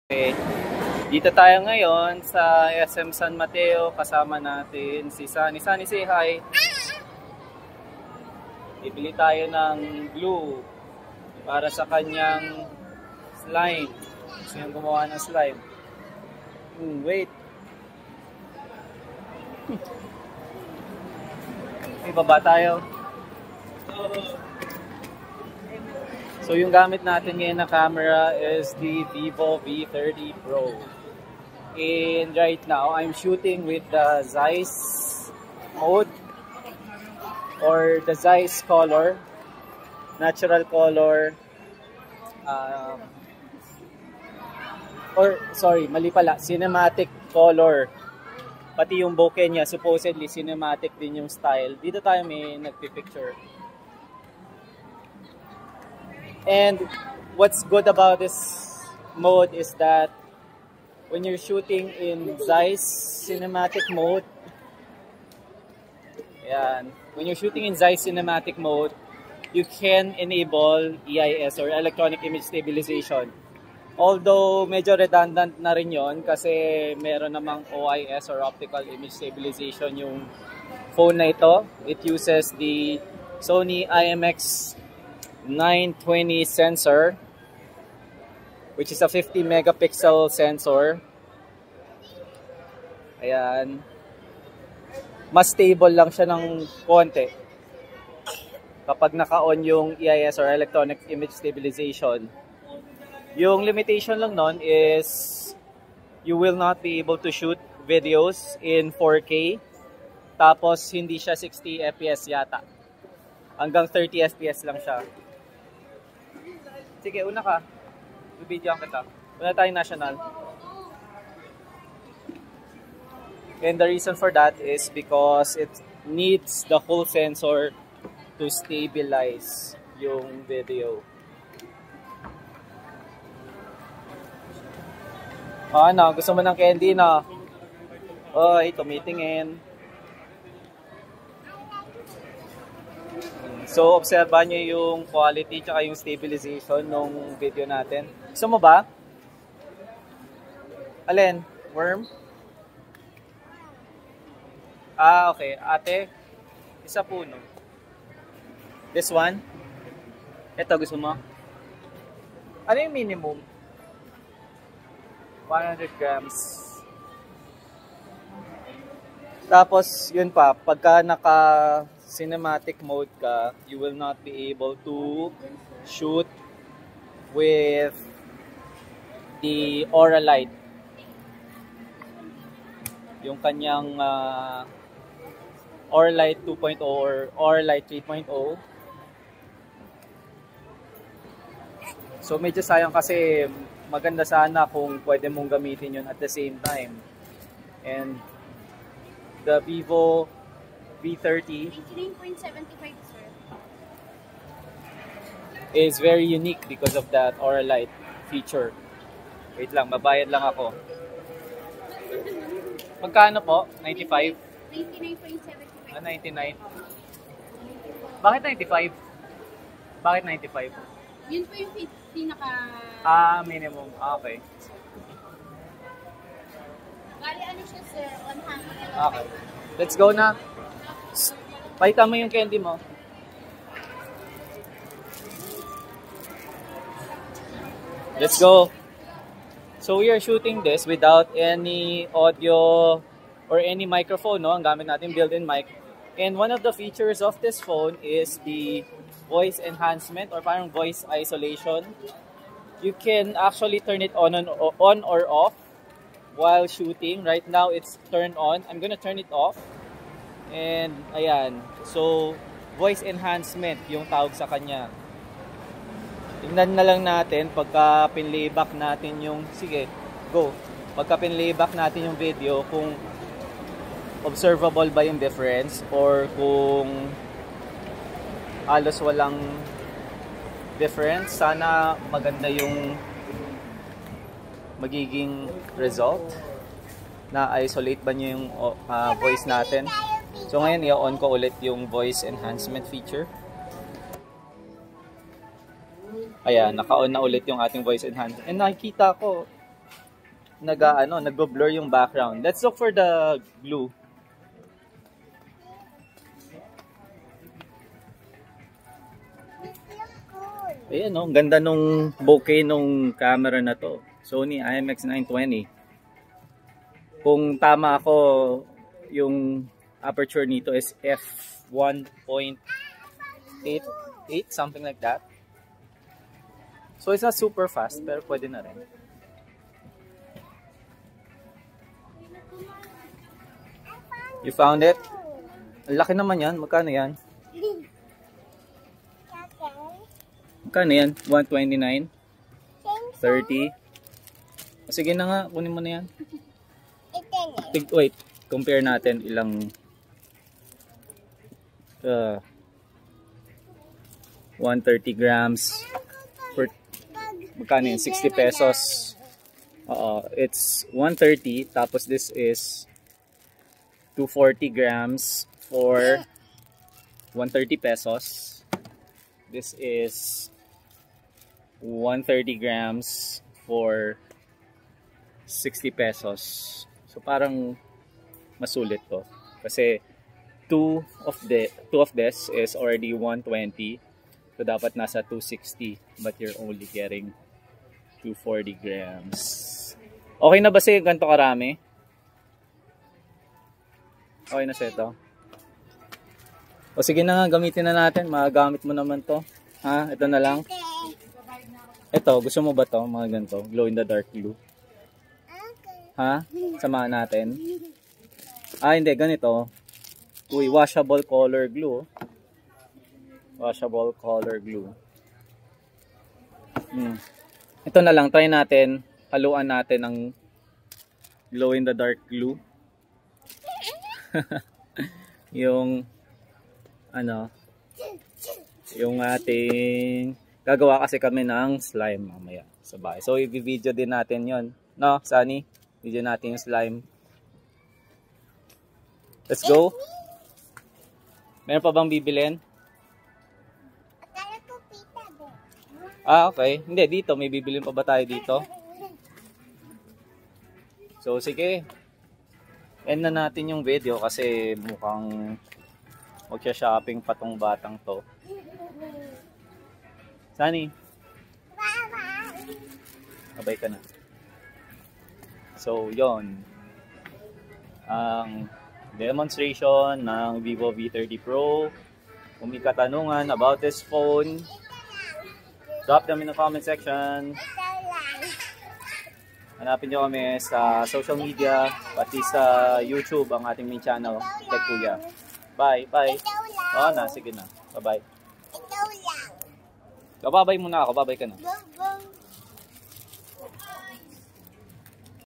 Okay. Dito tayo ngayon sa SM San Mateo. Kasama natin si Sunny. Sunny, say hi! Bibili tayo ng glue para sa kanyang slime. Gusto niyang gumawa ng slime. Wait! May baba tayo. So yung gamit natin ngayon na camera is the Vivo V30 Pro. And right now, I'm shooting with the Zeiss mode or the Zeiss color, natural color, mali pala, cinematic color. Pati yung bokeh niya, supposedly cinematic din yung style. Dito tayo may nagpipicture. And what's good about this mode is that when you're shooting in Zeiss cinematic mode, when you're shooting in Zeiss cinematic mode, you can enable EIS or electronic image stabilization. Although medyo redundant na rin yon kasi meron namang OIS or optical image stabilization yung phone na ito. It uses the Sony IMX920 sensor, which is a 50 megapixel sensor. Ayan. Mas stable lang siya ng konti kapag naka-on yung EIS or electronic image stabilization. Yung limitation lang nun is you will not be able to shoot videos in 4K. Tapos hindi siya 60 FPS yata. Hanggang 30 FPS lang siya. Sige, una ka. Bibidyoan kita. Una tayong national. And the reason for that is because it needs the whole sensor to stabilize yung video. Ano, gusto mo ng candy na? Oy, tumitingin. So, obserbahan nyo yung quality tsaka yung stabilization ng video natin. Gusto mo ba? Alin? Worm? Okay. Ate, isa puno. This one? Ito, gusto mo? Ano yung minimum? 100 grams. Tapos, yun pa, pagka naka-cinematic mode ka, you will not be able to shoot with the Aura Light. Yung kanyang Aura Light 2.0 or Aura Light 3.0. So, medyo sayang kasi maganda sana kung pwede mong gamitin yun at the same time. And the Vivo V30 is very unique because of that Aura Light feature. Wait lang, mabayad lang ako. Magkano po? 95? 99.75. 99. Bakit 95? Bakit 95? Yun po yung pinaka... minimum. Okay. Bali, ano siya, sir? 100. Okay. Let's go na. Pakita mo yung candy mo. Let's go. So we are shooting this without any audio or any microphone, no? Ang gamit natin built-in mic. And one of the features of this phone is the voice enhancement or parang voice isolation. You can actually turn it on or off while shooting. Right now it's turned on. I'm gonna turn it off. And ayan. So voice enhancement yung tawag sa kanya. Tingnan na lang natin pagka pinlayback natin yung, sige, go. Pagka pinlayback natin yung video kung observable ba yung difference or kung halos walang difference. Sana maganda yung magiging result. Na-isolate ba niyo yung voice natin. So ngayon, i-on ko ulit yung voice enhancement feature. Ayan, naka-on na ulit yung ating voice enhancer. And nakikita ko, nagbo-blur yung background. Let's look for the glue. Ayan, no? Ganda nung bokeh nung camera na to. Sony IMX920. Kung tama ako, yung aperture nito is f1.88, something like that. So it's not super fast, pero pwede na rin. You found it? Ang laki naman yan. Magkano yan? Magkano yan? 129? 30? Sige na nga, kunin mo na yan. Wait, compare natin ilang 130 grams per, magkano yun? 60 pesos. It's 130, tapos this is 240 grams for 130 pesos. This is 130 grams for 60 pesos. So parang masulit to. Kasi 2 of this is already 120. So dapat nasa 260, but you're only getting 240 grams. Okay na ba sa'yo ganito karami? Okay na sa'yo to? O sige na nga, gamitin na natin. Magagamit mo naman to. Ha? Ito na lang. Ito, gusto mo ba to? Mga ganito. Glow in the dark glue. Ha? Samahan natin. Hindi. Ganito. Uy, washable color glue. Washable color glue. Ito na lang. Try natin. Haluan natin ng glow in the dark glue. Yung yung ating gagawa kasi kami ng slime mamaya sa bahay. So i-video din natin 'yon, no, Sunny? Video natin yung slime. Let's go. Meron pa bang bibilin? Okay. Hindi, dito may bibilin pa ba tayo dito? So sige. End na natin yung video kasi mukhang magsha-shopping pa tong batang to. Sunny? Abay ka na. So, yon ang demonstration ng Vivo V30 Pro. Kung may katanungan about this phone, drop them in the comment section. Hanapin nyo kami sa social media, pati sa YouTube, ang ating main channel, Tech Kuya. Bye, bye. Oo na, sige na. Bye-bye. Babay muna ako, babay ka na.